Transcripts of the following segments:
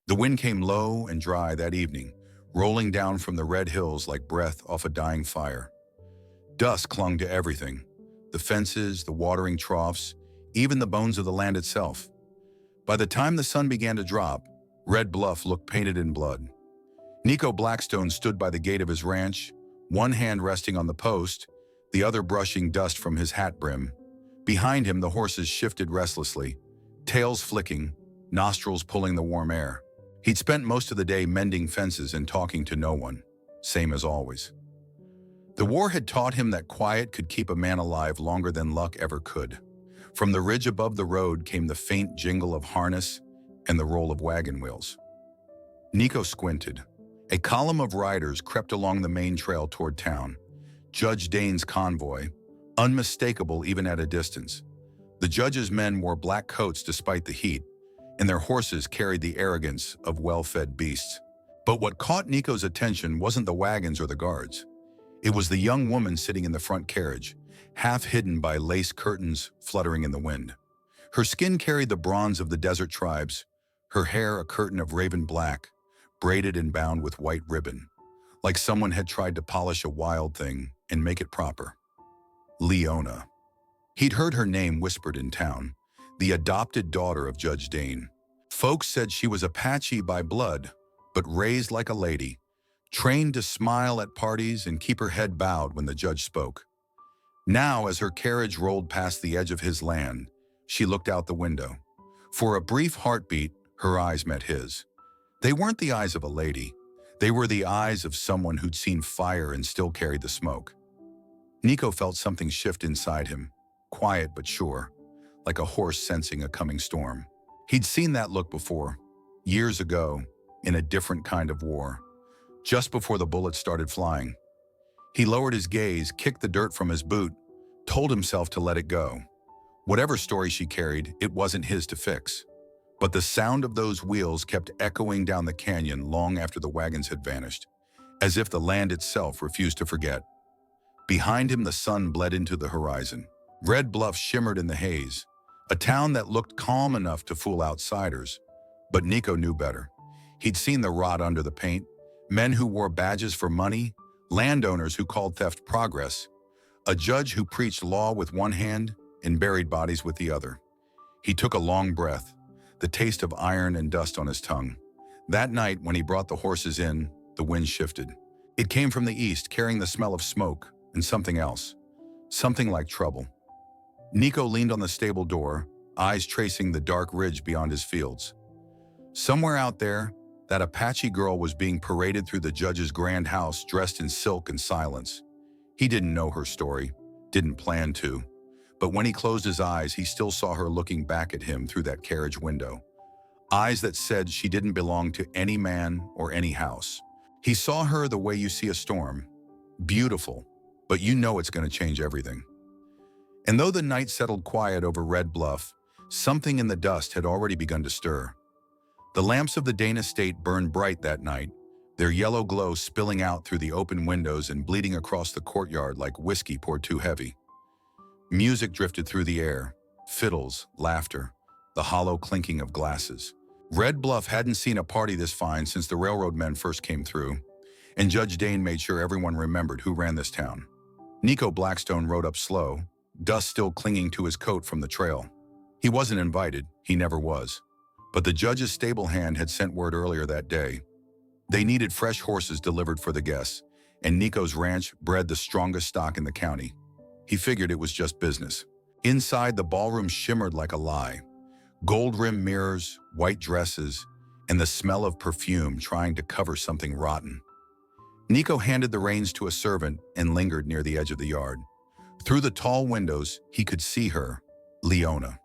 The wind came low and dry that evening, rolling down from the red hills like breath off a dying fire. Dust clung to everything, the fences, the watering troughs, even the bones of the land itself. By the time the sun began to drop, Red Bluff looked painted in blood. Niko Blackstone stood by the gate of his ranch, one hand resting on the post, the other brushing dust from his hat brim. Behind him, the horses shifted restlessly, tails flicking, nostrils pulling the warm air. He'd spent most of the day mending fences and talking to no one, same as always. The war had taught him that quiet could keep a man alive longer than luck ever could. From the ridge above the road came the faint jingle of harness and the roll of wagon wheels. Niko squinted. A column of riders crept along the main trail toward town, Judge Dane's convoy, unmistakable even at a distance. The judge's men wore black coats despite the heat, and their horses carried the arrogance of well-fed beasts. But what caught Niko's attention wasn't the wagons or the guards. It was the young woman sitting in the front carriage, half hidden by lace curtains fluttering in the wind. Her skin carried the bronze of the desert tribes, her hair a curtain of raven black, braided and bound with white ribbon, like someone had tried to polish a wild thing and make it proper. Leona. He'd heard her name whispered in town, the adopted daughter of Judge Dane. Folks said she was Apache by blood, but raised like a lady, trained to smile at parties and keep her head bowed when the judge spoke. Now, as her carriage rolled past the edge of his land, she looked out the window. For a brief heartbeat, her eyes met his. They weren't the eyes of a lady. They were the eyes of someone who'd seen fire and still carried the smoke. Niko felt something shift inside him, quiet but sure, like a horse sensing a coming storm. He'd seen that look before, years ago, in a different kind of war, just before the bullets started flying. He lowered his gaze, kicked the dirt from his boot, told himself to let it go. Whatever story she carried, it wasn't his to fix. But the sound of those wheels kept echoing down the canyon long after the wagons had vanished, as if the land itself refused to forget. Behind him, the sun bled into the horizon. Red Bluff shimmered in the haze, a town that looked calm enough to fool outsiders. But Niko knew better. He'd seen the rot under the paint, men who wore badges for money, landowners who called theft progress, a judge who preached law with one hand and buried bodies with the other. He took a long breath, the taste of iron and dust on his tongue. That night, when he brought the horses in, the wind shifted. It came from the east, carrying the smell of smoke and something else, something like trouble. Niko leaned on the stable door, eyes tracing the dark ridge beyond his fields. Somewhere out there, that Apache girl was being paraded through the judge's grand house dressed in silk and silence. He didn't know her story, didn't plan to. But when he closed his eyes, he still saw her looking back at him through that carriage window. Eyes that said she didn't belong to any man or any house. He saw her the way you see a storm. Beautiful, but you know it's going to change everything. And though the night settled quiet over Red Bluff, something in the dust had already begun to stir. The lamps of the Dane estate burned bright that night, their yellow glow spilling out through the open windows and bleeding across the courtyard like whiskey poured too heavy. Music drifted through the air, fiddles, laughter, the hollow clinking of glasses. Red Bluff hadn't seen a party this fine since the railroad men first came through, and Judge Dane made sure everyone remembered who ran this town. Niko Blackstone rode up slow, dust still clinging to his coat from the trail. He wasn't invited, he never was. But the judge's stable hand had sent word earlier that day. They needed fresh horses delivered for the guests, and Niko's ranch bred the strongest stock in the county. He figured it was just business. Inside, the ballroom shimmered like a lie. Gold-rimmed mirrors, white dresses, and the smell of perfume trying to cover something rotten. Niko handed the reins to a servant and lingered near the edge of the yard. Through the tall windows, he could see her, Leona.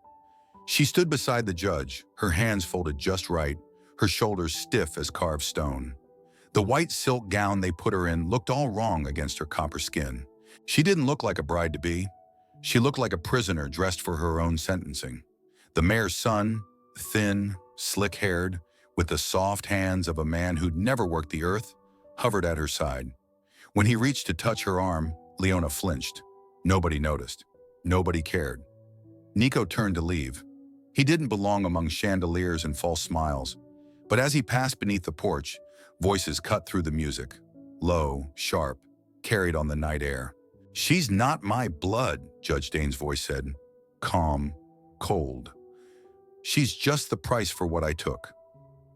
She stood beside the judge, her hands folded just right, her shoulders stiff as carved stone. The white silk gown they put her in looked all wrong against her copper skin. She didn't look like a bride-to-be. She looked like a prisoner dressed for her own sentencing. The mayor's son, thin, slick-haired, with the soft hands of a man who'd never worked the earth, hovered at her side. When he reached to touch her arm, Leona flinched. Nobody noticed. Nobody cared. Niko turned to leave. He didn't belong among chandeliers and false smiles, But as he passed beneath the porch, voices cut through the music. Low, sharp, carried on the night air. "She's not my blood," Judge Dane's voice said. Calm, cold. "She's just the price for what I took."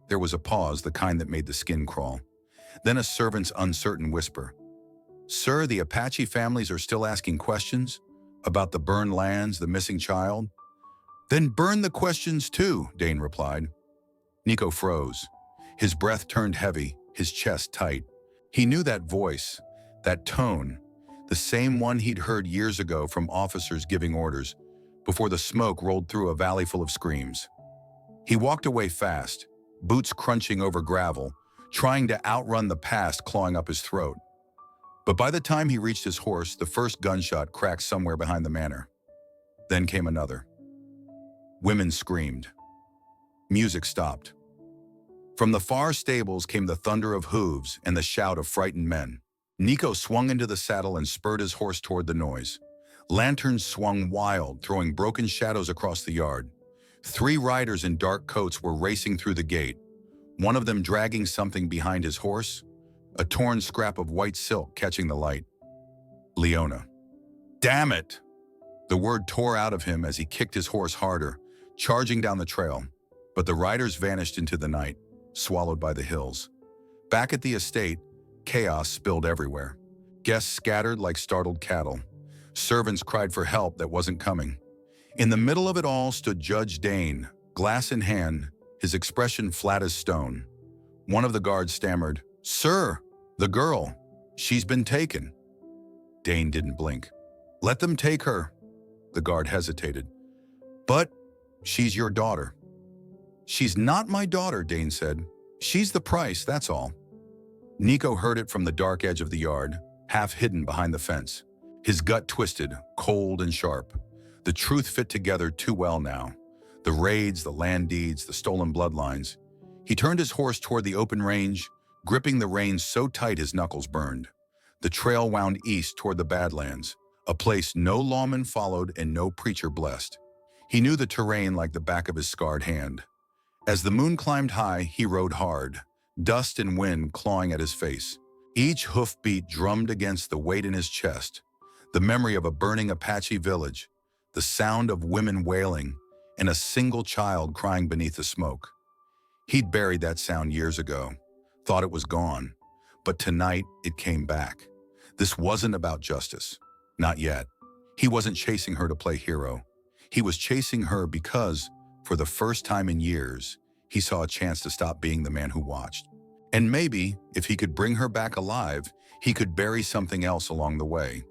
There was a pause, the kind that made the skin crawl. Then a servant's uncertain whisper. "Sir, the Apache families are still asking questions about the burned lands, the missing child." "Then burn the questions too," Dane replied. Niko froze. His breath turned heavy, his chest tight. He knew that voice, that tone, the same one he'd heard years ago from officers giving orders, before the smoke rolled through a valley full of screams. He walked away fast, boots crunching over gravel, trying to outrun the past clawing up his throat. But by the time he reached his horse, the first gunshot cracked somewhere behind the manor. Then came another. Women screamed. Music stopped. From the far stables came the thunder of hooves and the shout of frightened men. Niko swung into the saddle and spurred his horse toward the noise. Lanterns swung wild, throwing broken shadows across the yard. 3 riders in dark coats were racing through the gate, one of them dragging something behind his horse, a torn scrap of white silk catching the light. Leona. "Damn it!" The word tore out of him as he kicked his horse harder, charging down the trail. But the riders vanished into the night, swallowed by the hills. Back at the estate, chaos spilled everywhere. Guests scattered like startled cattle. Servants cried for help that wasn't coming. In the middle of it all stood Judge Dane, glass in hand, his expression flat as stone. One of the guards stammered, "Sir, the girl, she's been taken." Dane didn't blink. "Let them take her." The guard hesitated. "But she's your daughter." "She's not my daughter," Dane said. "She's the price, that's all." Niko heard it from the dark edge of the yard, half hidden behind the fence. His gut twisted, cold and sharp. The truth fit together too well now. The raids, the land deeds, the stolen bloodlines. He turned his horse toward the open range, gripping the reins so tight his knuckles burned. The trail wound east toward the Badlands, a place no lawman followed and no preacher blessed. He knew the terrain like the back of his scarred hand. As the moon climbed high, he rode hard, dust and wind clawing at his face. Each hoofbeat drummed against the weight in his chest, the memory of a burning Apache village, the sound of women wailing, and a single child crying beneath the smoke. He'd buried that sound years ago, thought it was gone, but tonight it came back. This wasn't about justice. Not yet. He wasn't chasing her to play hero. He was chasing her because, for the first time in years, he saw a chance to stop being the man who watched. And maybe, if he could bring her back alive, he could bury something else along the way.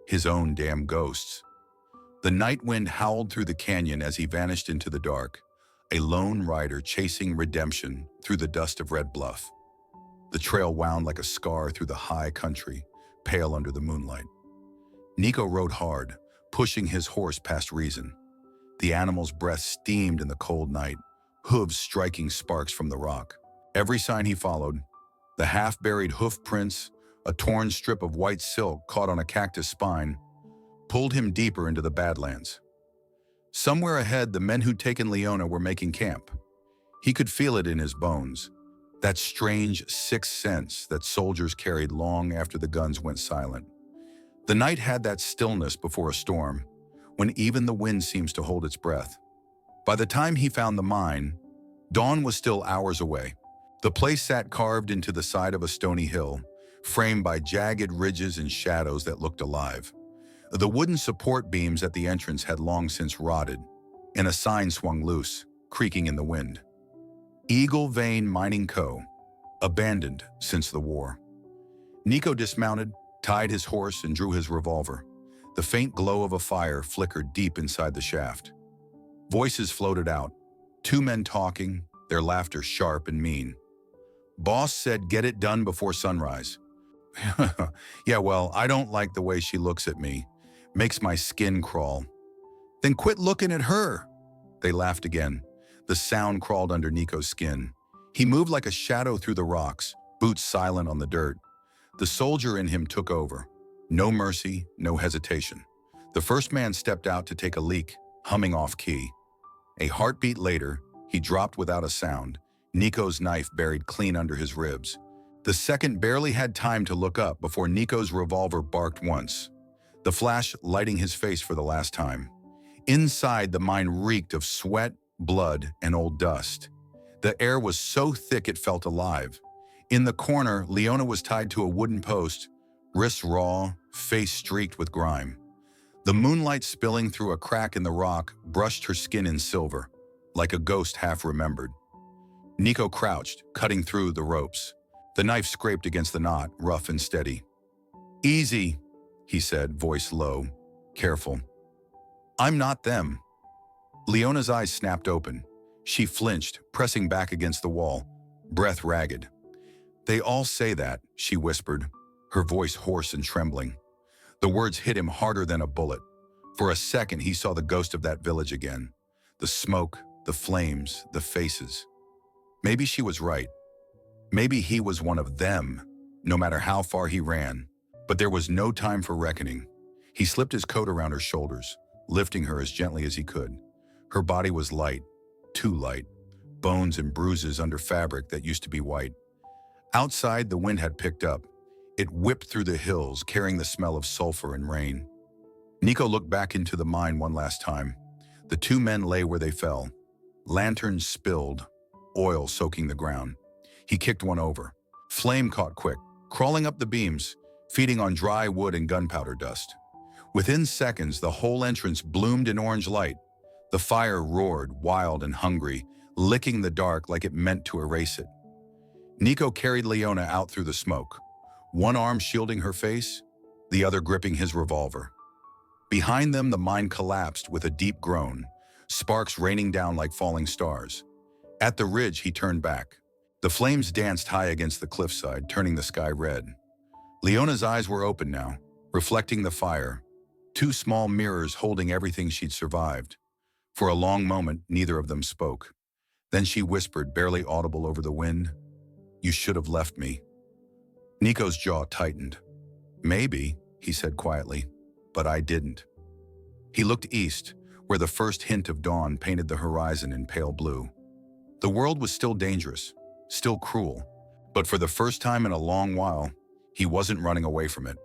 His own damn ghosts. The night wind howled through the canyon as he vanished into the dark, a lone rider chasing redemption through the dust of Red Bluff. The trail wound like a scar through the high country, pale under the moonlight. Niko rode hard, pushing his horse past reason. The animal's breath steamed in the cold night, hooves striking sparks from the rock. Every sign he followed, the half-buried hoof prints, a torn strip of white silk caught on a cactus spine, pulled him deeper into the Badlands. Somewhere ahead, the men who'd taken Leona were making camp. He could feel it in his bones, that strange sixth sense that soldiers carried long after the guns went silent. The night had that stillness before a storm, when even the wind seems to hold its breath. By the time he found the mine, dawn was still hours away. The place sat carved into the side of a stony hill, framed by jagged ridges and shadows that looked alive. The wooden support beams at the entrance had long since rotted, and a sign swung loose, creaking in the wind. Eagle Vein Mining Co., abandoned since the war. Niko dismounted, tied his horse, and drew his revolver. The faint glow of a fire flickered deep inside the shaft. Voices floated out, 2 men talking, their laughter sharp and mean. Boss said get it done before sunrise. Yeah, well, I don't like the way she looks at me. Makes my skin crawl. Then quit looking at her. They laughed again. The sound crawled under Niko's skin. He moved like a shadow through the rocks, boots silent on the dirt. The soldier in him took over. No mercy, no hesitation. The first man stepped out to take a leak, humming off key. A heartbeat later, he dropped without a sound, Niko's knife buried clean under his ribs. The second barely had time to look up before Niko's revolver barked once, the flash lighting his face for the last time. Inside, the mine reeked of sweat, blood, and old dust. The air was so thick it felt alive. In the corner, Leona was tied to a wooden post, wrists raw, face streaked with grime. The moonlight spilling through a crack in the rock brushed her skin in silver, like a ghost half remembered. Niko crouched, cutting through the ropes. The knife scraped against the knot, rough and steady. "Easy," he said, voice low, careful. "I'm not them." Leona's eyes snapped open. She flinched, pressing back against the wall, breath ragged. "They all say that," she whispered, her voice hoarse and trembling. The words hit him harder than a bullet. For a second, he saw the ghost of that village again. The smoke, the flames, the faces. Maybe she was right. Maybe he was one of them, no matter how far he ran. But there was no time for reckoning. He slipped his coat around her shoulders, lifting her as gently as he could. Her body was light, too light, bones and bruises under fabric that used to be white. Outside, the wind had picked up. It whipped through the hills, carrying the smell of sulfur and rain. Niko looked back into the mine one last time. The two men lay where they fell. Lanterns spilled, oil soaking the ground. He kicked one over. Flame caught quick, crawling up the beams, feeding on dry wood and gunpowder dust. Within seconds, the whole entrance bloomed in orange light. The fire roared, wild and hungry, licking the dark like it meant to erase it. Niko carried Leona out through the smoke, one arm shielding her face, the other gripping his revolver. Behind them, the mine collapsed with a deep groan, sparks raining down like falling stars. At the ridge, he turned back. The flames danced high against the cliffside, turning the sky red. Leona's eyes were open now, reflecting the fire, two small mirrors holding everything she'd survived. For a long moment, neither of them spoke. Then she whispered, barely audible over the wind, "You should have left me." Niko's jaw tightened. "Maybe," he said quietly, "but I didn't." He looked east, where the first hint of dawn painted the horizon in pale blue. The world was still dangerous, still cruel, but for the first time in a long while, he wasn't running away from it.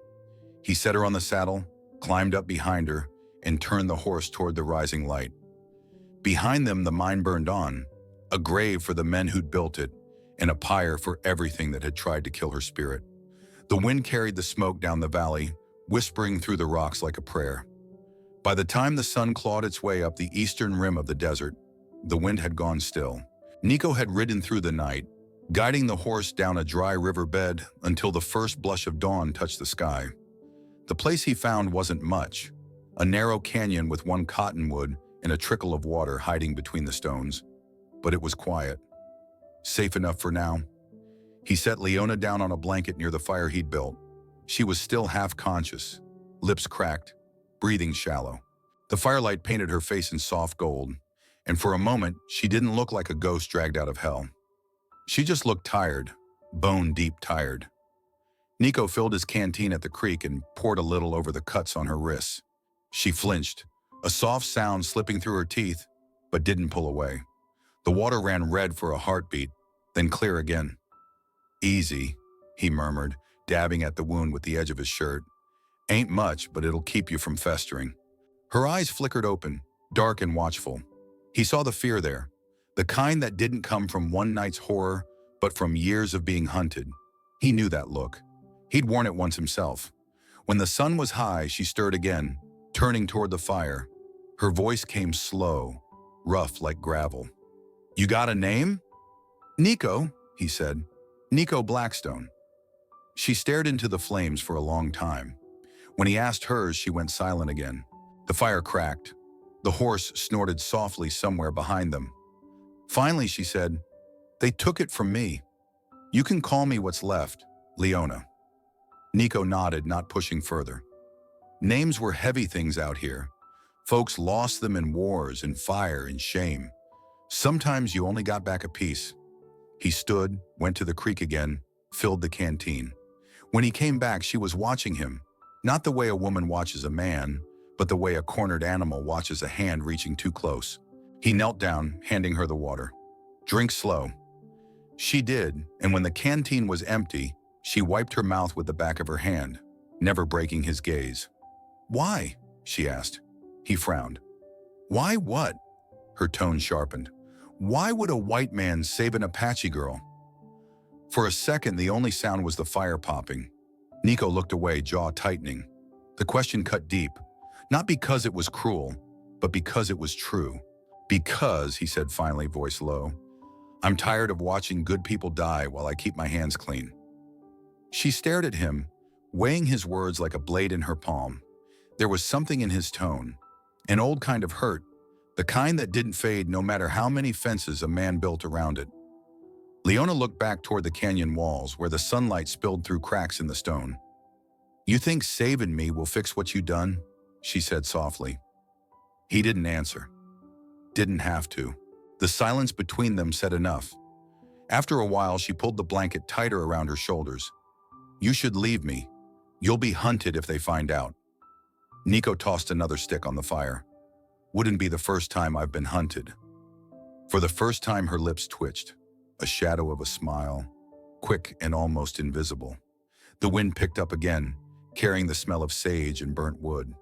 He set her on the saddle, climbed up behind her, and turned the horse toward the rising light. Behind them, the mine burned on, a grave for the men who'd built it, and a pyre for everything that had tried to kill her spirit. The wind carried the smoke down the valley, whispering through the rocks like a prayer. By the time the sun clawed its way up the eastern rim of the desert, the wind had gone still. Niko had ridden through the night, guiding the horse down a dry riverbed until the first blush of dawn touched the sky. The place he found wasn't much, a narrow canyon with one cottonwood and a trickle of water hiding between the stones. But it was quiet. Safe enough for now. He set Leona down on a blanket near the fire he'd built. She was still half conscious, lips cracked, breathing shallow. The firelight painted her face in soft gold, and for a moment, she didn't look like a ghost dragged out of hell. She just looked tired, bone-deep tired. Niko filled his canteen at the creek and poured a little over the cuts on her wrists. She flinched, a soft sound slipping through her teeth, but didn't pull away. The water ran red for a heartbeat, then clear again. "Easy," he murmured, dabbing at the wound with the edge of his shirt. "Ain't much, but it'll keep you from festering." Her eyes flickered open, dark and watchful. He saw the fear there, the kind that didn't come from one night's horror, but from years of being hunted. He knew that look. He'd worn it once himself. When the sun was high, she stirred again, turning toward the fire. Her voice came slow, rough like gravel. "You got a name?" "Niko," he said. "Niko Blackstone." She stared into the flames for a long time. When he asked hers, she went silent again. The fire cracked. The horse snorted softly somewhere behind them. Finally, she said, "They took it from me. You can call me what's left, Leona." Niko nodded, not pushing further. Names were heavy things out here. Folks lost them in wars and fire and shame. Sometimes you only got back a piece. He stood, went to the creek again, filled the canteen. When he came back, she was watching him, not the way a woman watches a man, but the way a cornered animal watches a hand reaching too close. He knelt down, handing her the water. "Drink slow." She did, and when the canteen was empty, she wiped her mouth with the back of her hand, never breaking his gaze. "Why?" she asked. He frowned. "Why what?" Her tone sharpened. "Why would a white man save an Apache girl?" For a second, the only sound was the fire popping. Niko looked away, jaw tightening. The question cut deep, not because it was cruel, but because it was true. "Because," he said finally, voice low, "I'm tired of watching good people die while I keep my hands clean." She stared at him, weighing his words like a blade in her palm. There was something in his tone, an old kind of hurt, the kind that didn't fade no matter how many fences a man built around it. Leona looked back toward the canyon walls where the sunlight spilled through cracks in the stone. "You think saving me will fix what you done?" she said softly. He didn't answer. Didn't have to. The silence between them said enough. After a while, she pulled the blanket tighter around her shoulders. "You should leave me. You'll be hunted if they find out." Niko tossed another stick on the fire. "Wouldn't be the first time I've been hunted." For the first time, her lips twitched, a shadow of a smile, quick and almost invisible. The wind picked up again, carrying the smell of sage and burnt wood.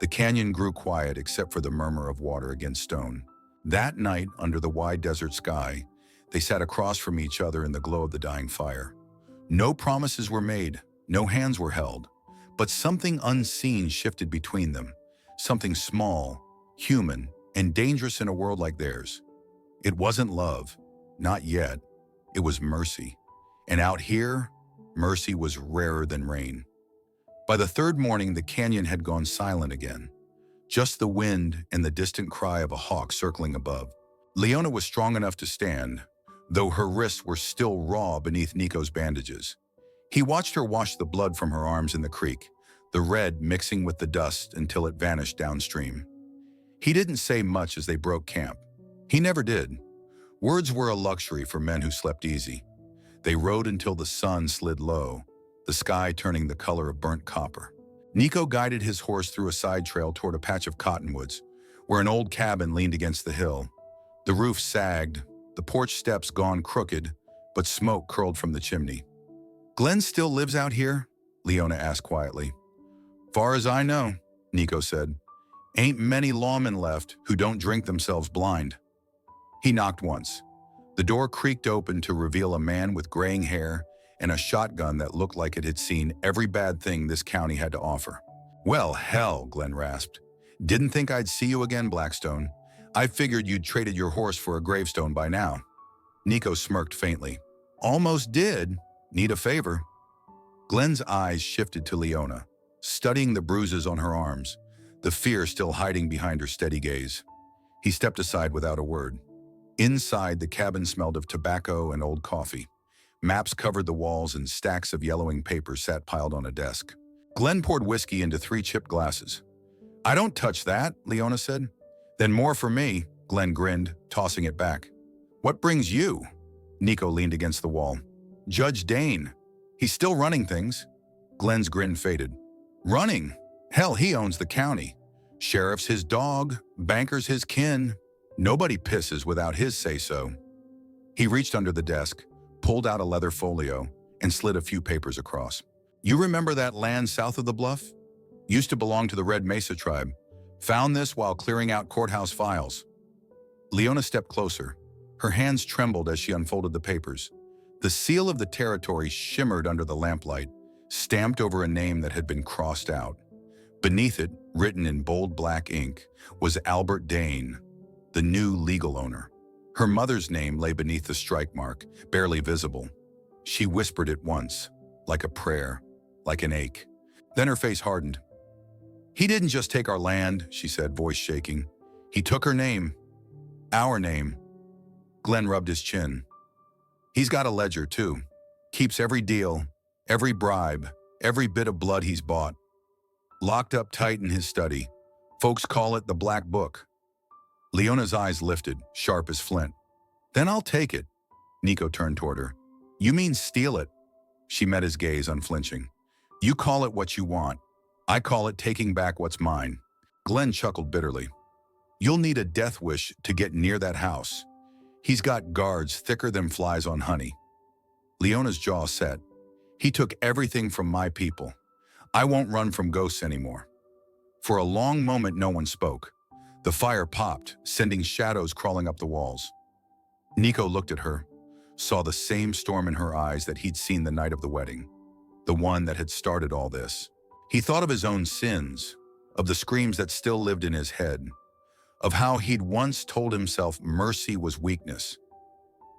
The canyon grew quiet except for the murmur of water against stone. That night, under the wide desert sky, they sat across from each other in the glow of the dying fire. No promises were made, no hands were held, but something unseen shifted between them, something small, human, and dangerous in a world like theirs. It wasn't love, not yet. It was mercy. And out here, mercy was rarer than rain. By the third morning, the canyon had gone silent again. Just the wind and the distant cry of a hawk circling above. Leona was strong enough to stand, though her wrists were still raw beneath Niko's bandages. He watched her wash the blood from her arms in the creek, the red mixing with the dust until it vanished downstream. He didn't say much as they broke camp. He never did. Words were a luxury for men who slept easy. They rode until the sun slid low, the sky turning the color of burnt copper. Niko guided his horse through a side trail toward a patch of cottonwoods, where an old cabin leaned against the hill. The roof sagged, the porch steps gone crooked, but smoke curled from the chimney. "Glenn still lives out here?" Leona asked quietly. "Far as I know," Niko said. "Ain't many lawmen left who don't drink themselves blind." He knocked once. The door creaked open to reveal a man with graying hair and a shotgun that looked like it had seen every bad thing this county had to offer. "Well, hell," Glenn rasped. "Didn't think I'd see you again, Blackstone. I figured you'd traded your horse for a gravestone by now." Niko smirked faintly. "Almost did. Need a favor." Glenn's eyes shifted to Leona, studying the bruises on her arms, the fear still hiding behind her steady gaze. He stepped aside without a word. Inside, the cabin smelled of tobacco and old coffee. Maps covered the walls and stacks of yellowing paper sat piled on a desk. Glenn poured whiskey into 3 chipped glasses. "I don't touch that," Leona said. "Then more for me," Glenn grinned, tossing it back. "What brings you?" Niko leaned against the wall. "Judge Dane. He's still running things." Glenn's grin faded. "Running? Hell, he owns the county. Sheriff's his dog, banker's his kin. Nobody pisses without his say-so." He reached under the desk, pulled out a leather folio, and slid a few papers across. "You remember that land south of the bluff? Used to belong to the Red Mesa tribe. Found this while clearing out courthouse files." Leona stepped closer. Her hands trembled as she unfolded the papers. The seal of the territory shimmered under the lamplight, stamped over a name that had been crossed out. Beneath it, written in bold black ink, was Albert Dane, the new legal owner. Her mother's name lay beneath the strike mark, barely visible. She whispered it once, like a prayer, like an ache. Then her face hardened. "He didn't just take our land," she said, voice shaking. "He took her name. Our name." Glenn rubbed his chin. "He's got a ledger, too. Keeps every deal, every bribe, every bit of blood he's bought. Locked up tight in his study. Folks call it the Black Book." Leona's eyes lifted, sharp as flint. "Then I'll take it." Niko turned toward her. "You mean steal it?" She met his gaze, unflinching. "You call it what you want. I call it taking back what's mine." Glenn chuckled bitterly. "You'll need a death wish to get near that house. He's got guards thicker than flies on honey. Leona's jaw set. He took everything from my people. I won't run from ghosts anymore. For a long moment, no one spoke. The fire popped, sending shadows crawling up the walls. Niko looked at her, saw the same storm in her eyes that he'd seen the night of the wedding, the one that had started all this. He thought of his own sins, of the screams that still lived in his head, of how he'd once told himself mercy was weakness.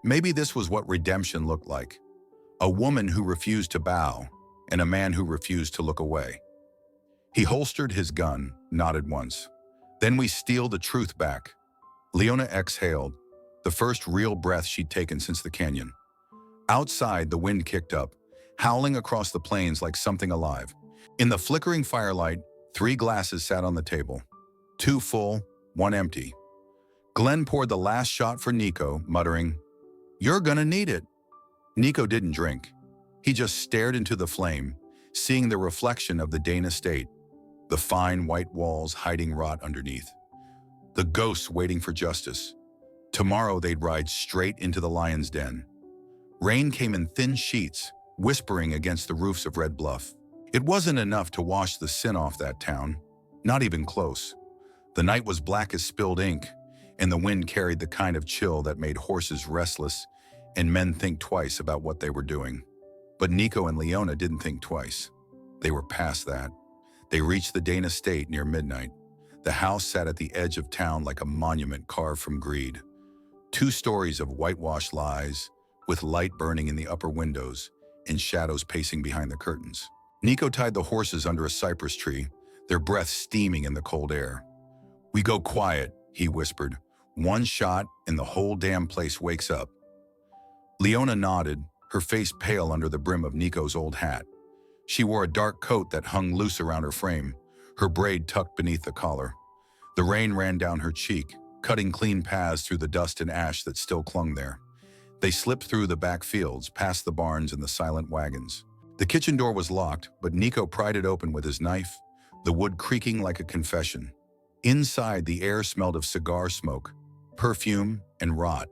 Maybe this was what redemption looked like. A woman who refused to bow, and a man who refused to look away. He holstered his gun, nodded once. Then we steal the truth back. Leona exhaled, the first real breath she'd taken since the canyon. Outside, the wind kicked up, howling across the plains like something alive. In the flickering firelight, 3 glasses sat on the table. 2 full, 1 empty. Glenn poured the last shot for Niko, muttering, "You're gonna need it." Niko didn't drink. He just stared into the flame, seeing the reflection of the Dane estate, the fine white walls hiding rot underneath. The ghosts waiting for justice. Tomorrow they'd ride straight into the lion's den. Rain came in thin sheets, whispering against the roofs of Red Bluff. It wasn't enough to wash the sin off that town, not even close. The night was black as spilled ink, and the wind carried the kind of chill that made horses restless and men think twice about what they were doing. But Niko and Leona didn't think twice. They were past that. They reached the Dane estate near midnight. The house sat at the edge of town like a monument carved from greed. 2 stories of whitewashed lies, with light burning in the upper windows and shadows pacing behind the curtains. Niko tied the horses under a cypress tree, their breath steaming in the cold air. "We go quiet," he whispered. "1 shot and the whole damn place wakes up." Leona nodded, her face pale under the brim of Niko's old hat. She wore a dark coat that hung loose around her frame, her braid tucked beneath the collar. The rain ran down her cheek, cutting clean paths through the dust and ash that still clung there. They slipped through the back fields, past the barns and the silent wagons. The kitchen door was locked, but Niko pried it open with his knife, the wood creaking like a confession. Inside, the air smelled of cigar smoke, perfume, and rot.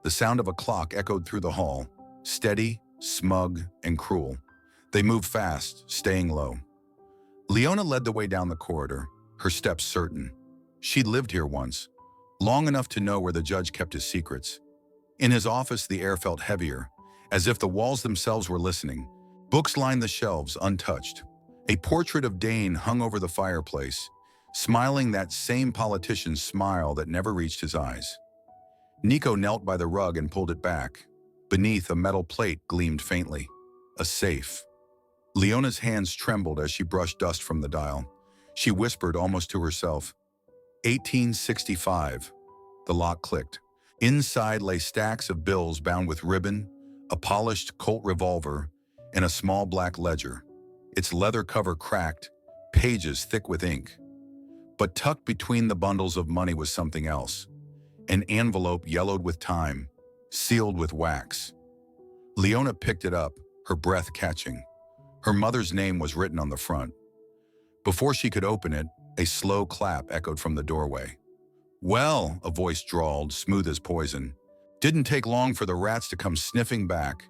The sound of a clock echoed through the hall, steady, smug, and cruel. They moved fast, staying low. Leona led the way down the corridor, her steps certain. She'd lived here once, long enough to know where the judge kept his secrets. In his office, the air felt heavier, as if the walls themselves were listening. Books lined the shelves, untouched. A portrait of Dane hung over the fireplace, smiling that same politician's smile that never reached his eyes. Niko knelt by the rug and pulled it back. Beneath, a metal plate gleamed faintly. A safe. Leona's hands trembled as she brushed dust from the dial. She whispered almost to herself, 1865. The lock clicked. Inside lay stacks of bills bound with ribbon, a polished Colt revolver, and a small black ledger. Its leather cover cracked, pages thick with ink. But tucked between the bundles of money was something else. An envelope yellowed with time, sealed with wax. Leona picked it up, her breath catching. Her mother's name was written on the front. Before she could open it, a slow clap echoed from the doorway. "Well," a voice drawled, smooth as poison. "Didn't take long for the rats to come sniffing back."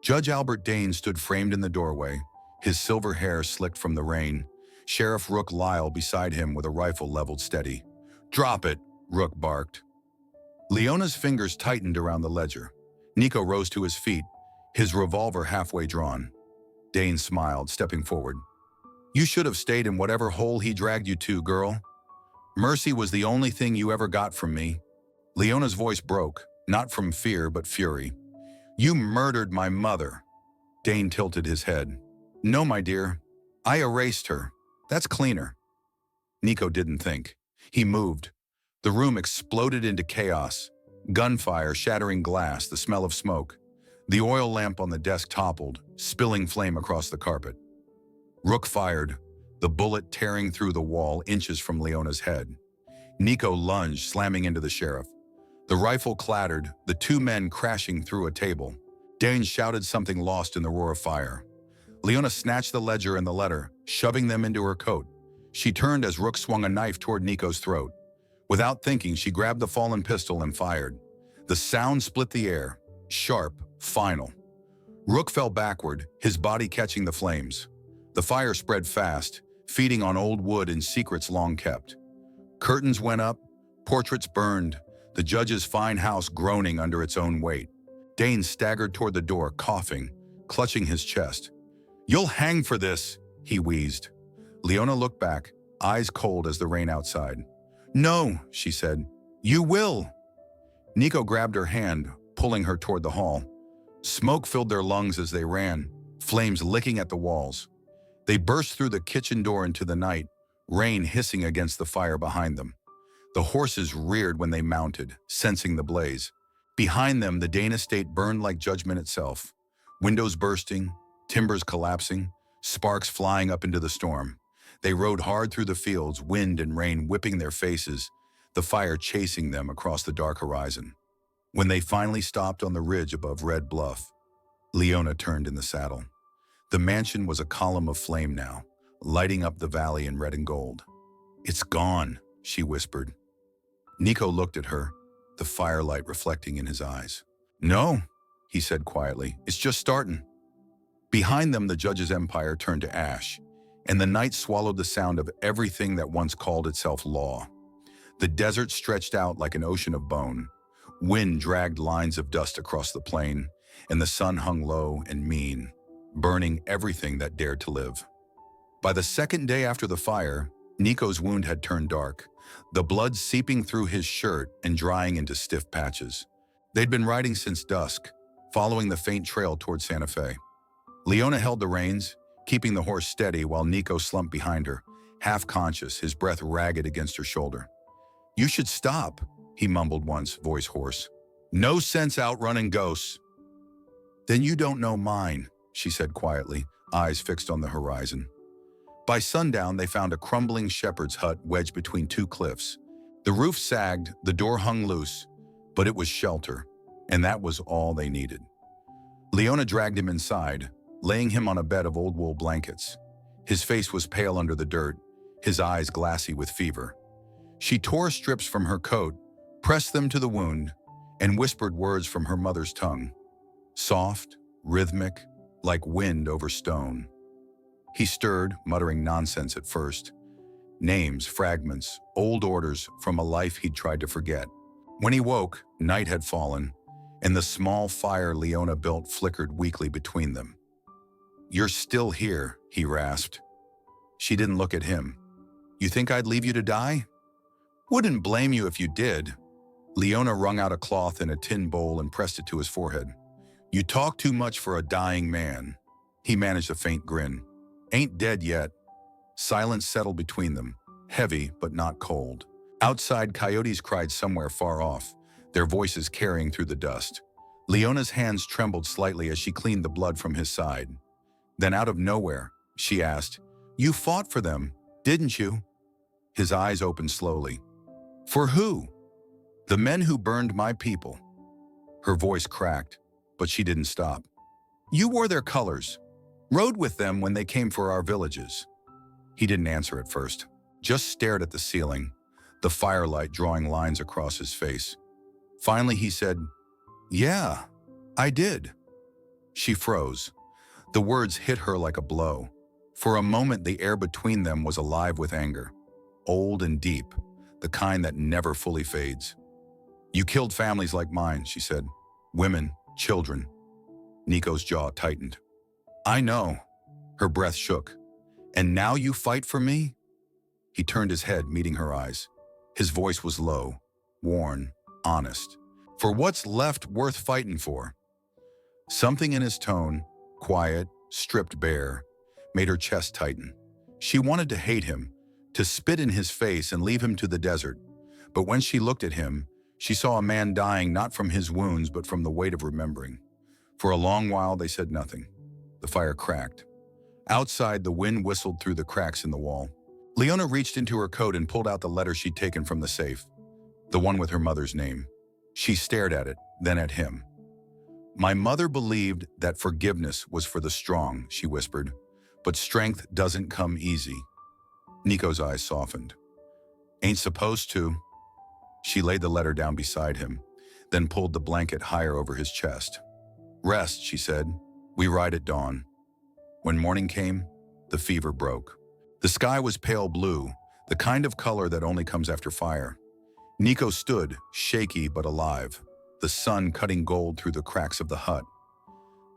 Judge Albert Dane stood framed in the doorway, his silver hair slicked from the rain. Sheriff Rook Lyle beside him with a rifle leveled steady. "Drop it," Rook barked. Leona's fingers tightened around the ledger. Niko rose to his feet, his revolver halfway drawn. Dane smiled, stepping forward. "You should have stayed in whatever hole he dragged you to, girl. Mercy was the only thing you ever got from me." Leona's voice broke, not from fear but fury. "You murdered my mother." Dane tilted his head. "No, my dear. I erased her. That's cleaner." Niko didn't think. He moved. The room exploded into chaos. Gunfire, shattering glass, the smell of smoke. The oil lamp on the desk toppled, spilling flame across the carpet. Rook fired, the bullet tearing through the wall inches from Leona's head. Niko lunged, slamming into the sheriff. The rifle clattered, the 2 men crashing through a table. Dane shouted something lost in the roar of fire. Leona snatched the ledger and the letter, shoving them into her coat. She turned as Rook swung a knife toward Niko's throat. Without thinking, she grabbed the fallen pistol and fired. The sound split the air, sharp, final. Rook fell backward, his body catching the flames. The fire spread fast, feeding on old wood and secrets long kept. Curtains went up, portraits burned, the judge's fine house groaning under its own weight. Dane staggered toward the door, coughing, clutching his chest. "You'll hang for this," he wheezed. Leona looked back, eyes cold as the rain outside. "No," she said. "You will." Niko grabbed her hand, pulling her toward the hall. Smoke filled their lungs as they ran, flames licking at the walls. They burst through the kitchen door into the night, rain hissing against the fire behind them. The horses reared when they mounted, sensing the blaze. Behind them, the Dane estate burned like judgment itself. Windows bursting, timbers collapsing, sparks flying up into the storm. They rode hard through the fields, wind and rain whipping their faces, the fire chasing them across the dark horizon. When they finally stopped on the ridge above Red Bluff, Leona turned in the saddle. The mansion was a column of flame now, lighting up the valley in red and gold. "It's gone," she whispered. Niko looked at her, the firelight reflecting in his eyes. "No," he said quietly, "it's just starting." Behind them, the judge's empire turned to ash, and the night swallowed the sound of everything that once called itself law. The desert stretched out like an ocean of bone. Wind dragged lines of dust across the plain, and the sun hung low and mean, burning everything that dared to live. By the second day after the fire, Niko's wound had turned dark, the blood seeping through his shirt and drying into stiff patches. They'd been riding since dusk, following the faint trail toward Santa Fe. Leona held the reins, keeping the horse steady while Niko slumped behind her, half-conscious, his breath ragged against her shoulder. "You should stop," he mumbled once, voice hoarse. "No sense outrunning ghosts." "Then you don't know mine," she said quietly, eyes fixed on the horizon. By sundown, they found a crumbling shepherd's hut wedged between two cliffs. The roof sagged, the door hung loose, but it was shelter, and that was all they needed. Leona dragged him inside, laying him on a bed of old wool blankets. His face was pale under the dirt, his eyes glassy with fever. She tore strips from her coat, pressed them to the wound, and whispered words from her mother's tongue. Soft, rhythmic, like wind over stone. He stirred, muttering nonsense at first. Names, fragments, old orders from a life he'd tried to forget. When he woke, night had fallen, and the small fire Leona built flickered weakly between them. "You're still here," he rasped. She didn't look at him. "You think I'd leave you to die?" "Wouldn't blame you if you did." Leona wrung out a cloth in a tin bowl and pressed it to his forehead. "You talk too much for a dying man." He managed a faint grin. "Ain't dead yet." Silence settled between them, heavy but not cold. Outside, coyotes cried somewhere far off, their voices carrying through the dust. Leona's hands trembled slightly as she cleaned the blood from his side. Then out of nowhere, she asked, "You fought for them, didn't you?" His eyes opened slowly. "For who?" "The men who burned my people." Her voice cracked, but she didn't stop. "You wore their colors, rode with them when they came for our villages." He didn't answer at first, just stared at the ceiling, the firelight drawing lines across his face. Finally he said, "Yeah, I did." She froze. The words hit her like a blow. For a moment, the air between them was alive with anger, old and deep, the kind that never fully fades. "You killed families like mine," she said. "Women, children." Niko's jaw tightened. "I know." Her breath shook. "And now you fight for me?" He turned his head, meeting her eyes. His voice was low, worn, honest. "For what's left worth fighting for?" Something in his tone, quiet, stripped bare, made her chest tighten. She wanted to hate him, to spit in his face and leave him to the desert. But when she looked at him, she saw a man dying not from his wounds but from the weight of remembering. For a long while they said nothing. The fire cracked. Outside, the wind whistled through the cracks in the wall. Leona reached into her coat and pulled out the letter she'd taken from the safe, the one with her mother's name. She stared at it, then at him. "My mother believed that forgiveness was for the strong," she whispered, "but strength doesn't come easy." Niko's eyes softened. "Ain't supposed to." She laid the letter down beside him. then pulled the blanket higher over his chest. "Rest," she said. "We ride at dawn." When morning came, the fever broke. The sky was pale blue, the kind of color that only comes after fire. Niko stood, shaky but alive, the sun cutting gold through the cracks of the hut.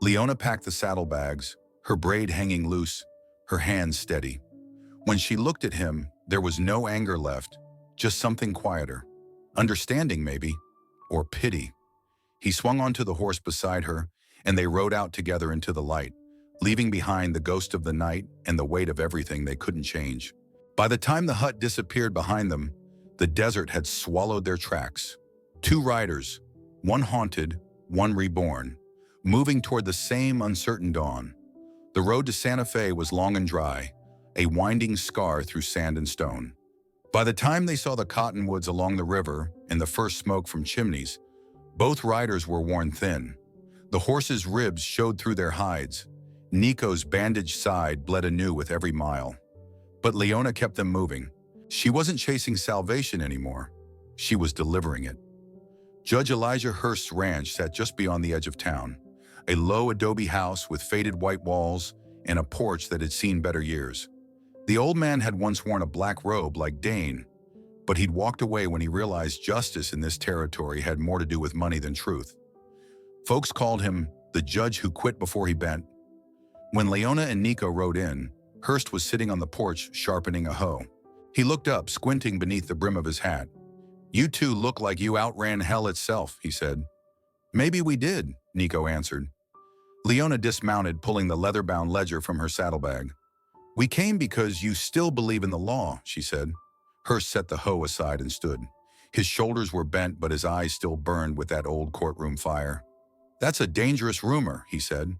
Leona packed the saddlebags, her braid hanging loose, her hands steady. When she looked at him, there was no anger left, just something quieter. Understanding, maybe, or pity. He swung onto the horse beside her, and they rode out together into the light, leaving behind the ghost of the night and the weight of everything they couldn't change. By the time the hut disappeared behind them, the desert had swallowed their tracks. Two riders, one haunted, one reborn, moving toward the same uncertain dawn. The road to Santa Fe was long and dry, a winding scar through sand and stone. By the time they saw the cottonwoods along the river and the first smoke from chimneys, both riders were worn thin. The horses' ribs showed through their hides. Niko's bandaged side bled anew with every mile. But Leona kept them moving. She wasn't chasing salvation anymore. She was delivering it. Judge Elijah Hurst's ranch sat just beyond the edge of town, a low adobe house with faded white walls and a porch that had seen better years. The old man had once worn a black robe like Dane, but he'd walked away when he realized justice in this territory had more to do with money than truth. Folks called him the judge who quit before he bent. When Leona and Niko rode in, Hurst was sitting on the porch sharpening a hoe. He looked up, squinting beneath the brim of his hat. "You two look like you outran hell itself," he said. "Maybe we did," Niko answered. Leona dismounted, pulling the leather-bound ledger from her saddlebag. "We came because you still believe in the law," she said. Hurst set the hoe aside and stood. His shoulders were bent, but his eyes still burned with that old courtroom fire. "That's a dangerous rumor," he said.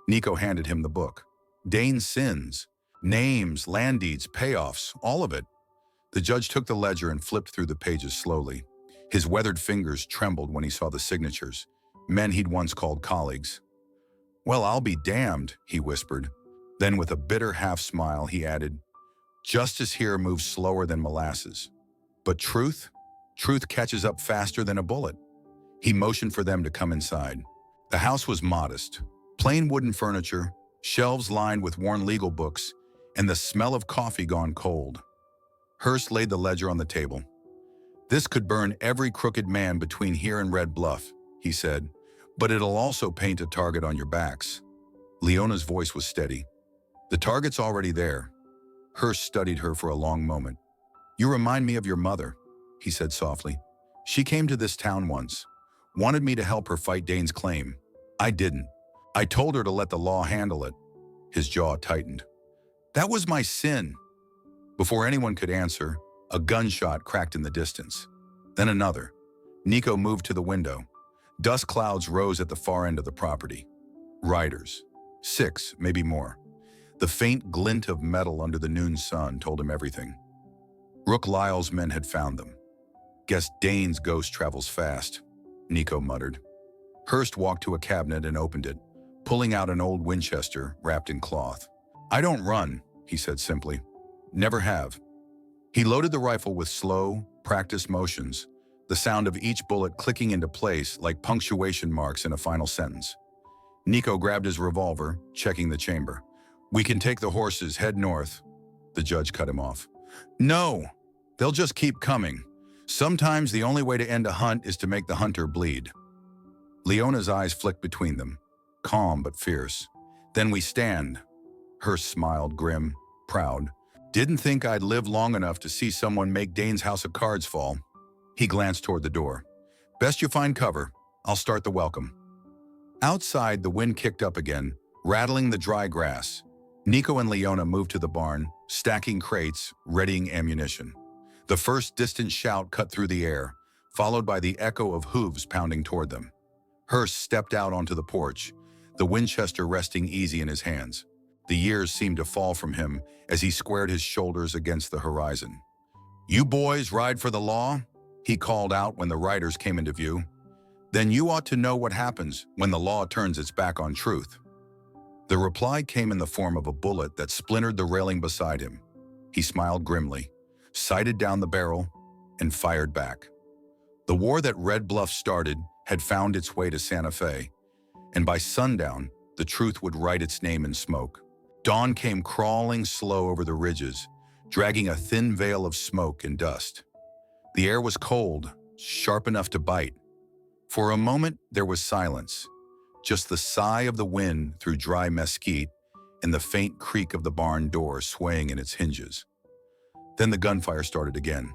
Niko handed him the book. Dane's sins. Names, land deeds, payoffs, all of it. The judge took the ledger and flipped through the pages slowly. His weathered fingers trembled when he saw the signatures, men he'd once called colleagues. "Well, I'll be damned," he whispered. Then with a bitter half-smile, he added, "Justice here moves slower than molasses. But truth catches up faster than a bullet." He motioned for them to come inside. The house was modest. Plain wooden furniture, shelves lined with worn legal books, and the smell of coffee gone cold. Hurst laid the ledger on the table. "This could burn every crooked man between here and Red Bluff," he said, "but it'll also paint a target on your backs." Leona's voice was steady. "The target's already there." Hurst studied her for a long moment. "You remind me of your mother," he said softly. "She came to this town once, wanted me to help her fight Dane's claim. I didn't. I told her to let the law handle it." His jaw tightened. "That was my sin." Before anyone could answer, a gunshot cracked in the distance. Then another. Niko moved to the window. Dust clouds rose at the far end of the property. Riders. 6, maybe more. The faint glint of metal under the noon sun told him everything. Rook Lyle's men had found them. "Guess Dane's ghost travels fast," Niko muttered. Hurst walked to a cabinet and opened it, pulling out an old Winchester wrapped in cloth. "I don't run," he said simply. "Never have." He loaded the rifle with slow, practiced motions, the sound of each bullet clicking into place like punctuation marks in a final sentence. Niko grabbed his revolver, checking the chamber. "We can take the horses, head north." The judge cut him off. "No, they'll just keep coming. Sometimes the only way to end a hunt is to make the hunter bleed." Leona's eyes flicked between them, calm but fierce. "Then we stand." Hurst smiled, grim, proud. "Didn't think I'd live long enough to see someone make Dane's house of cards fall." He glanced toward the door. "Best you find cover. I'll start the welcome." Outside, the wind kicked up again, rattling the dry grass. Niko and Leona moved to the barn, stacking crates, readying ammunition. The first distant shout cut through the air, followed by the echo of hooves pounding toward them. Hurst stepped out onto the porch, the Winchester resting easy in his hands. The years seemed to fall from him as he squared his shoulders against the horizon. "You boys ride for the law?" he called out when the riders came into view. "Then you ought to know what happens when the law turns its back on truth." The reply came in the form of a bullet that splintered the railing beside him. He smiled grimly, sighted down the barrel, and fired back. The war that Red Bluff started had found its way to Santa Fe, and by sundown, the truth would write its name in smoke. Dawn came crawling slow over the ridges, dragging a thin veil of smoke and dust. The air was cold, sharp enough to bite. For a moment, there was silence, just the sigh of the wind through dry mesquite and the faint creak of the barn door swaying in its hinges. Then the gunfire started again.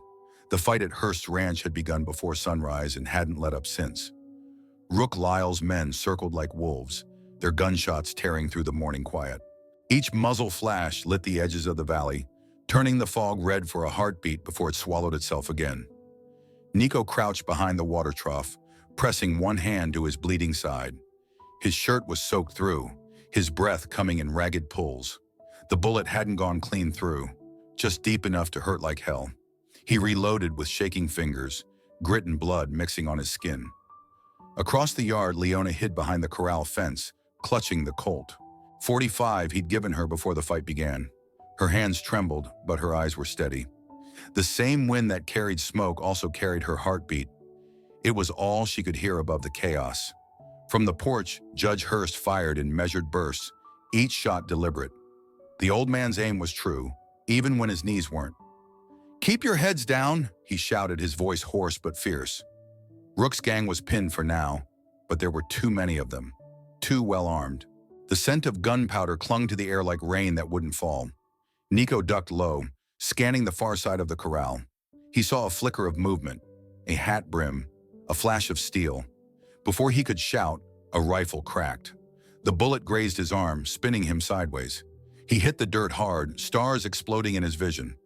The fight at Hearst's ranch had begun before sunrise and hadn't let up since. Rook Lyle's men circled like wolves, their gunshots tearing through the morning quiet. Each muzzle flash lit the edges of the valley, turning the fog red for a heartbeat before it swallowed itself again. Niko crouched behind the water trough, pressing one hand to his bleeding side. His shirt was soaked through, his breath coming in ragged pulls. The bullet hadn't gone clean through, just deep enough to hurt like hell. He reloaded with shaking fingers, grit and blood mixing on his skin. Across the yard, Leona hid behind the corral fence, clutching the Colt. .45 he'd given her before the fight began. Her hands trembled, but her eyes were steady. The same wind that carried smoke also carried her heartbeat. It was all she could hear above the chaos. From the porch, Judge Hearst fired in measured bursts, each shot deliberate. The old man's aim was true, even when his knees weren't. "Keep your heads down," he shouted, his voice hoarse but fierce. Rook's gang was pinned for now, but there were too many of them, too well armed. The scent of gunpowder clung to the air like rain that wouldn't fall. Niko ducked low, scanning the far side of the corral. He saw a flicker of movement, a hat brim, a flash of steel. Before he could shout, a rifle cracked. The bullet grazed his arm, spinning him sideways. He hit the dirt hard, stars exploding in his vision.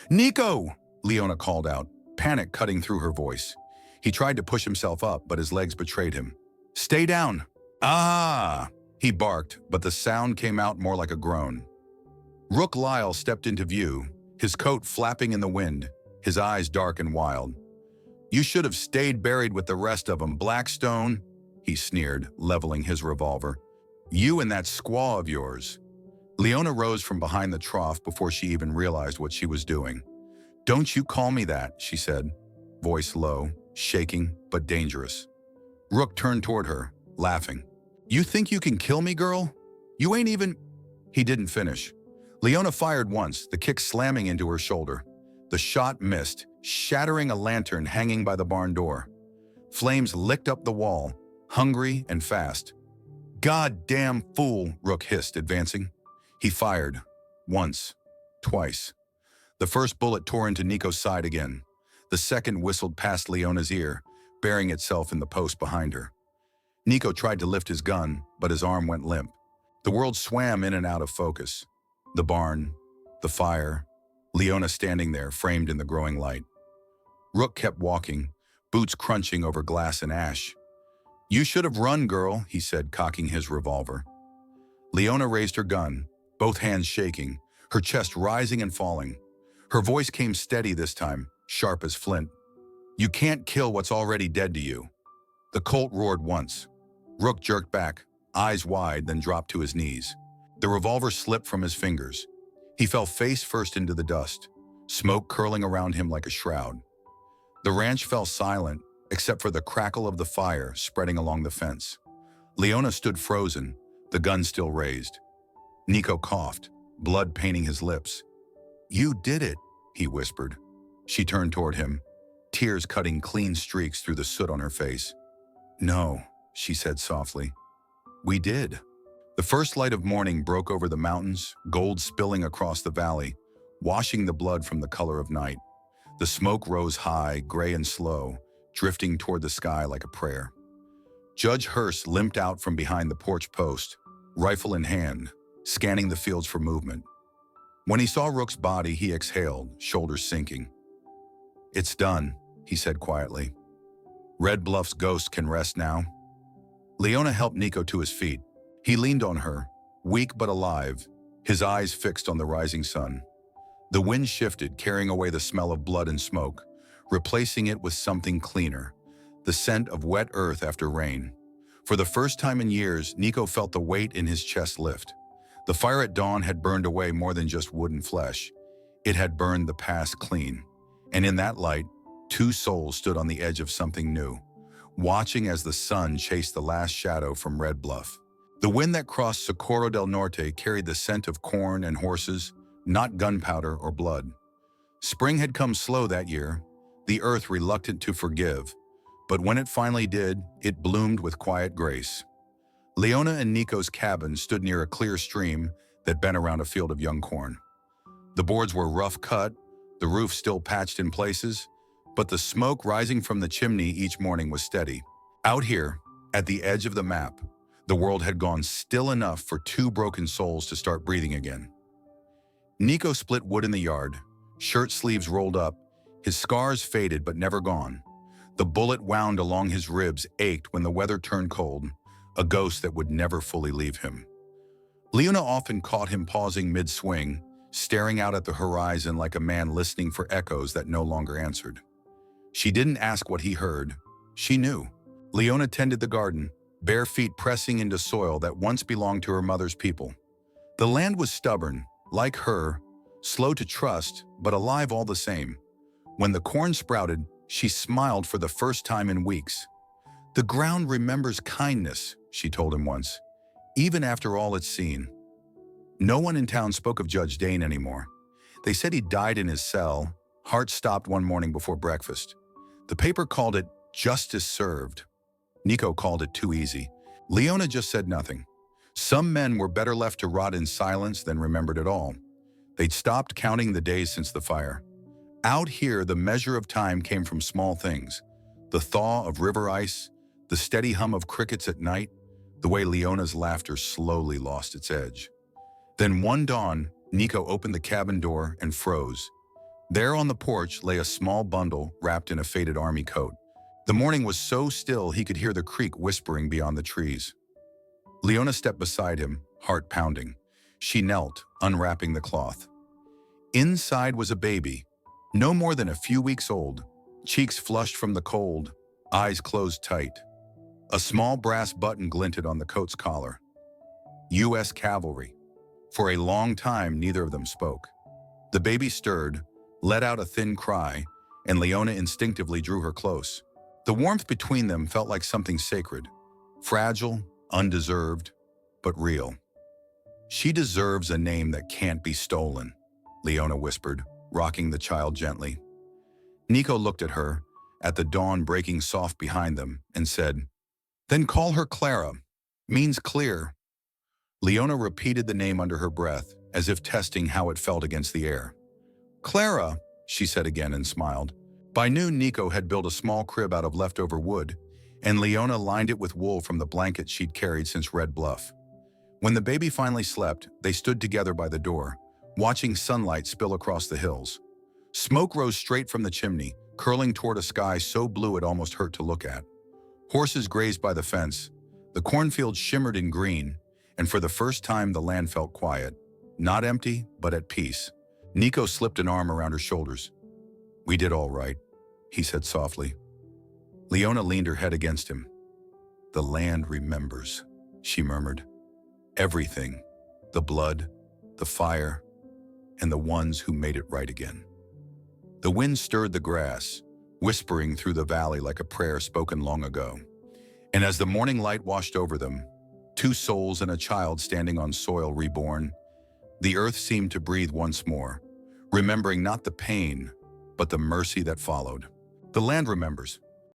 "Niko!" Leona called out, panic cutting through her voice. He tried to push himself up, but his legs betrayed him. "Stay down!" "Ah!" he barked, but the sound came out more like a groan. Rook Lyle stepped into view, his coat flapping in the wind, his eyes dark and wild. "You should have stayed buried with the rest of them, Blackstone," he sneered, leveling his revolver. "You and that squaw of yours." Leona rose from behind the trough before she even realized what she was doing. "Don't you call me that," she said, voice low, shaking but dangerous. Rook turned toward her, laughing. "You think you can kill me, girl? You ain't even—" He didn't finish. Leona fired once, the kick slamming into her shoulder. The shot missed, shattering a lantern hanging by the barn door. Flames licked up the wall, hungry and fast. "Goddamn fool," Rook hissed, advancing. He fired. Once. Twice. The first bullet tore into Niko's side again. The second whistled past Leona's ear, burying itself in the post behind her. Niko tried to lift his gun, but his arm went limp. The world swam in and out of focus. The barn, the fire, Leona standing there, framed in the growing light. Rook kept walking, boots crunching over glass and ash. "You should have run, girl," he said, cocking his revolver. Leona raised her gun, both hands shaking, her chest rising and falling. Her voice came steady this time, sharp as flint. "You can't kill what's already dead to you." The Colt roared once. Rook jerked back, eyes wide, then dropped to his knees. The revolver slipped from his fingers. He fell face first into the dust, smoke curling around him like a shroud. The ranch fell silent, except for the crackle of the fire spreading along the fence. Leona stood frozen, the gun still raised. Niko coughed, blood painting his lips. "You did it," he whispered. She turned toward him, tears cutting clean streaks through the soot on her face. "No," she said softly. "We did." The first light of morning broke over the mountains, gold spilling across the valley, washing the blood from the color of night. The smoke rose high, gray and slow, drifting toward the sky like a prayer. Judge Hearst limped out from behind the porch post, rifle in hand, scanning the fields for movement. When he saw Rook's body, he exhaled, shoulders sinking. "It's done," he said quietly. "Red Bluff's ghost can rest now." Leona helped Niko to his feet. He leaned on her, weak but alive, his eyes fixed on the rising sun. The wind shifted, carrying away the smell of blood and smoke, replacing it with something cleaner, the scent of wet earth after rain. For the first time in years, Niko felt the weight in his chest lift. The fire at dawn had burned away more than just wood and flesh. It had burned the past clean. And in that light, two souls stood on the edge of something new. watching as the sun chased the last shadow from Red Bluff. The wind that crossed Socorro del Norte carried the scent of corn and horses, not gunpowder or blood. Spring had come slow that year, the earth reluctant to forgive, but when it finally did, it bloomed with quiet grace. Leona and Niko's cabin stood near a clear stream that bent around a field of young corn. The boards were rough cut, the roof still patched in places, but the smoke rising from the chimney each morning was steady. Out here, at the edge of the map, the world had gone still enough for two broken souls to start breathing again. Niko split wood in the yard, shirt sleeves rolled up, his scars faded but never gone. The bullet wound along his ribs ached when the weather turned cold, a ghost that would never fully leave him. Leona often caught him pausing mid-swing, staring out at the horizon like a man listening for echoes that no longer answered. She didn't ask what he heard. She knew. Leona tended the garden, bare feet pressing into soil that once belonged to her mother's people. The land was stubborn, like her, slow to trust, but alive all the same. When the corn sprouted, she smiled for the first time in weeks. "The ground remembers kindness," she told him once, "even after all it's seen." No one in town spoke of Judge Dane anymore. They said he died in his cell, heart stopped one morning before breakfast. The paper called it justice served. Niko called it too easy. Leona just said nothing. Some men were better left to rot in silence than remembered at all. They'd stopped counting the days since the fire. Out here, the measure of time came from small things. The thaw of river ice, the steady hum of crickets at night, the way Leona's laughter slowly lost its edge. Then one dawn, Niko opened the cabin door and froze. There on the porch lay a small bundle wrapped in a faded army coat. The morning was so still he could hear the creek whispering beyond the trees. Leona stepped beside him, heart pounding. She knelt, unwrapping the cloth. Inside was a baby, no more than a few weeks old, cheeks flushed from the cold, eyes closed tight. A small brass button glinted on the coat's collar. U.S. Cavalry. For a long time, neither of them spoke. The baby stirred, let out a thin cry, and Leona instinctively drew her close. The warmth between them felt like something sacred, fragile, undeserved, but real. "She deserves a name that can't be stolen," Leona whispered, rocking the child gently. Niko looked at her, at the dawn breaking soft behind them, and said, "Then call her Clara. Means clear." Leona repeated the name under her breath, as if testing how it felt against the air. "Clara," she said again and smiled. By noon, Niko had built a small crib out of leftover wood, and Leona lined it with wool from the blanket she'd carried since Red Bluff. When the baby finally slept, they stood together by the door, watching sunlight spill across the hills. Smoke rose straight from the chimney, curling toward a sky so blue it almost hurt to look at. Horses grazed by the fence, the cornfield shimmered in green, and for the first time the land felt quiet, not empty, but at peace. Niko slipped an arm around her shoulders. "We did all right," he said softly. Leona leaned her head against him. "The land remembers," she murmured. "Everything, the blood, the fire, and the ones who made it right again." The wind stirred the grass, whispering through the valley like a prayer spoken long ago. And as the morning light washed over them, two souls and a child standing on soil reborn, the earth seemed to breathe once more, remembering not the pain, but the mercy that followed. The land remembers,